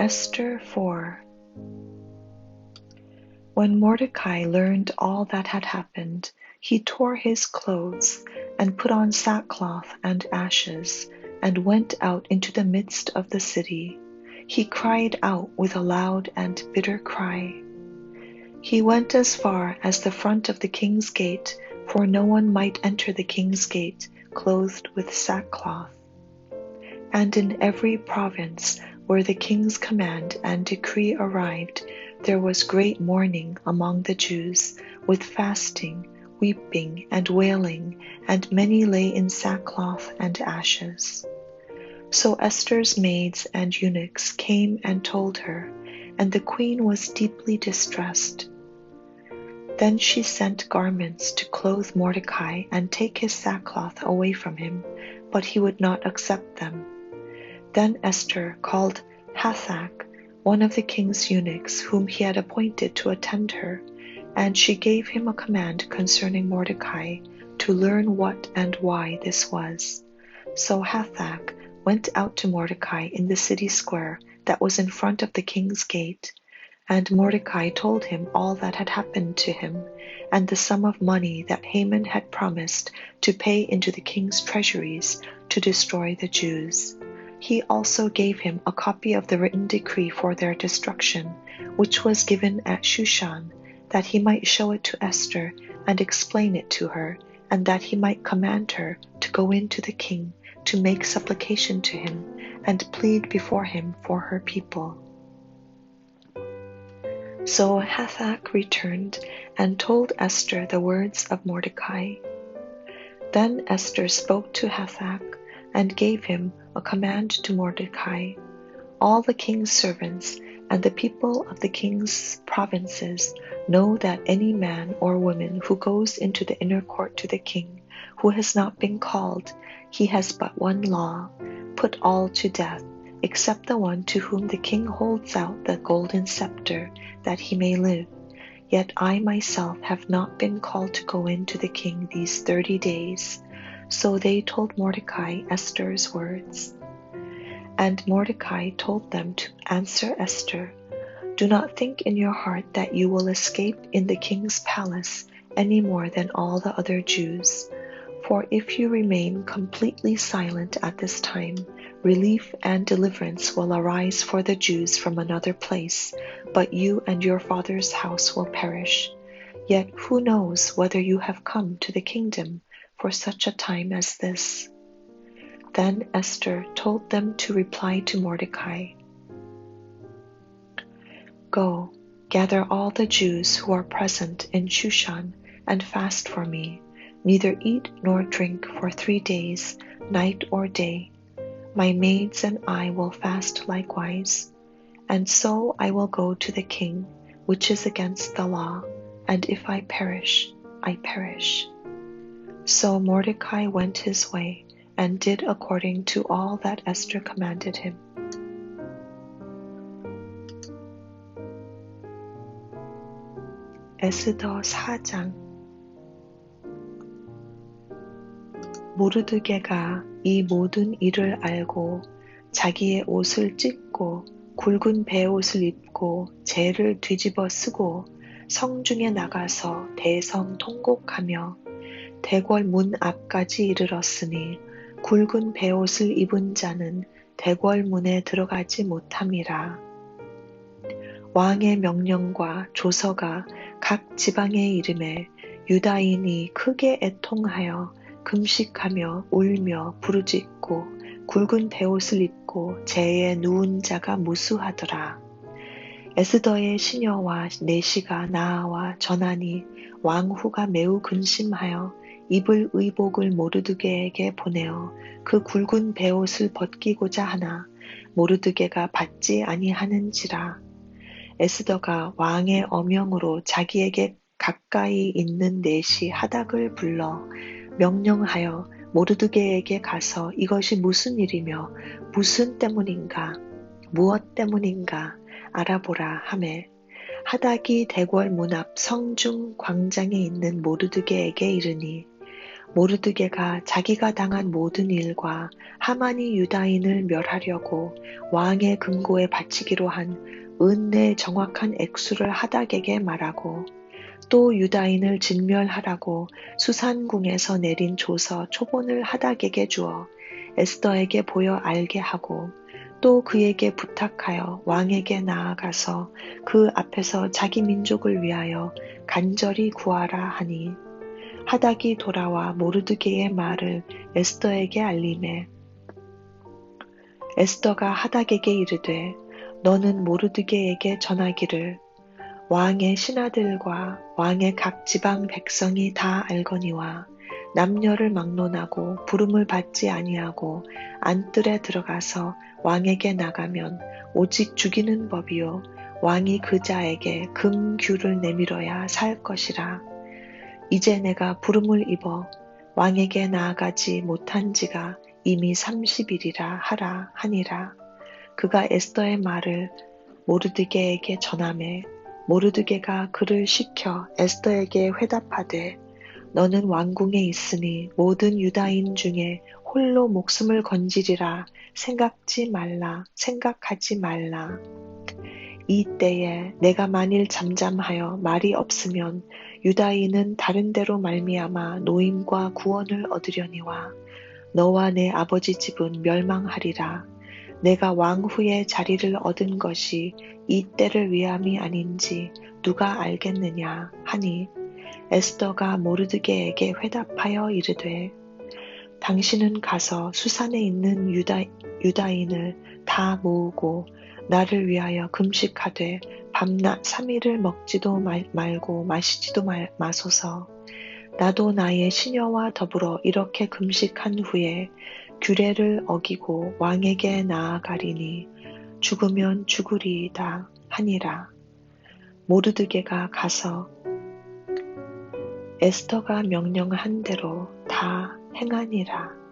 Esther 4. When Mordecai learned all that had happened, he tore his clothes and put on sackcloth and ashes and went out into the midst of the city. He cried out with a loud and bitter cry. He went as far as the front of the king's gate, for no one might enter the king's gate clothed with sackcloth. And in every province where the king's command and decree arrived, there was great mourning among the Jews, with fasting, weeping, and wailing, and many lay in sackcloth and ashes. So Esther's maids and eunuchs came and told her, and the queen was deeply distressed. Then she sent garments to clothe Mordecai and take his sackcloth away from him, but he would not accept them. Then Esther called Hathach, one of the king's eunuchs, whom he had appointed to attend her, and she gave him a command concerning Mordecai, to learn what and why this was. So Hathach went out to Mordecai in the city square that was in front of the king's gate, and Mordecai told him all that had happened to him, and the sum of money that Haman had promised to pay into the king's treasuries to destroy the Jews. He also gave him a copy of the written decree for their destruction, which was given at Shushan, that he might show it to Esther and explain it to her, and that he might command her to go in to the king to make supplication to him and plead before him for her people. So Hathach returned and told Esther the words of Mordecai. Then Esther spoke to Hathach and gave him a command to Mordecai. All the king's servants and the people of the king's provinces know that any man or woman who goes into the inner court to the king, who has not been called, he has but one law: put all to death, except the one to whom the king holds out the golden scepter, that he may live. Yet I myself have not been called to go in to the king these 30 days. So they told Mordecai Esther's words. And Mordecai told them to answer Esther, "Do not think in your heart that you will escape in the king's palace any more than all the other Jews. For if you remain completely silent at this time, relief and deliverance will arise for the Jews from another place, but you and your father's house will perish. Yet who knows whether you have come to the kingdom for such a time as this?" Then Esther told them to reply to Mordecai, "Go, gather all the Jews who are present in Shushan and fast for me, neither eat nor drink for 3 days, night or day. My maids and I will fast likewise. And so I will go to the king, which is against the law, and if I perish, I perish." So Mordecai went his way and did according to all that Esther commanded him. 에스더 4장. 모르드게가 이 모든 일을 알고 자기의 옷을 찢고 굵은 베옷을 입고 재를 뒤집어 쓰고 성중에 나가서 대성 통곡하며 대궐 문 앞까지 이르렀으니 굵은 베옷을 입은 자는 대궐 문에 들어가지 못함이라. 왕의 명령과 조서가 각 지방에 이름에 유다인이 크게 애통하여 금식하며 울며 부르짖고 굵은 베옷을 입고 재에 누운 자가 무수하더라. 에스더의 시녀와 내시가 나아와 전하니 왕후가 매우 근심하여 입을 의복을 모르드게에게 보내어 그 굵은 베옷을 벗기고자 하나 모르드게가 받지 아니하는지라. 에스더가 왕의 어명으로 자기에게 가까이 있는 내시 하닥을 불러 명령하여 모르드게에게 가서 이것이 무슨 일이며 무슨 때문인가 무엇 때문인가 알아보라 하매 하닥이 대궐 문 앞 성중 광장에 있는 모르드게에게 이르니 모르드게가 자기가 당한 모든 일과 하만이 유다인을 멸하려고 왕의 금고에 바치기로 한 은내 정확한 액수를 하닥에게 말하고 또 유다인을 진멸하라고 수산궁에서 내린 조서 초본을 하닥에게 주어 에스더에게 보여 알게 하고 또 그에게 부탁하여 왕에게 나아가서 그 앞에서 자기 민족을 위하여 간절히 구하라 하니 하닥이 돌아와 모르드게의 말을 에스더에게 알리매 에스더가 하닥에게 이르되 너는 모르드게에게 전하기를 왕의 신하들과 왕의 각 지방 백성이 다 알거니와 남녀를 막론하고 부름을 받지 아니하고 안뜰에 들어가서 왕에게 나가면 오직 죽이는 법이요 왕이 그 자에게 금규를 내밀어야 살 것이라. 이제 내가 부름을 입어 왕에게 나아가지 못한 지가 이미 30일이라 하라 하니라. 그가 에스더의 말을 모르드게에게 전하매 모르드게가 그를 시켜 에스더에게 회답하되 너는 왕궁에 있으니 모든 유다인 중에 홀로 목숨을 건지리라 생각하지 말라. 이때에 내가 만일 잠잠하여 말이 없으면 유다인은 다른 데로 말미암아 노임과 구원을 얻으려니와 너와 내 아버지 집은 멸망하리라. 내가 왕후의 자리를 얻은 것이 이 때를 위함이 아닌지 누가 알겠느냐 하니 에스더가 모르드게에게 회답하여 이르되 당신은 가서 수산에 있는 유다인을 다 모으고 나를 위하여 금식하되 밤낮 3일을 먹지도 말고 마시지도 마소서. 나도 나의 시녀와 더불어 이렇게 금식한 후에 규례를 어기고 왕에게 나아가리니 죽으면 죽으리이다 하니라. 모르드게가 가서 에스더가 명령한 대로 다 행하니라.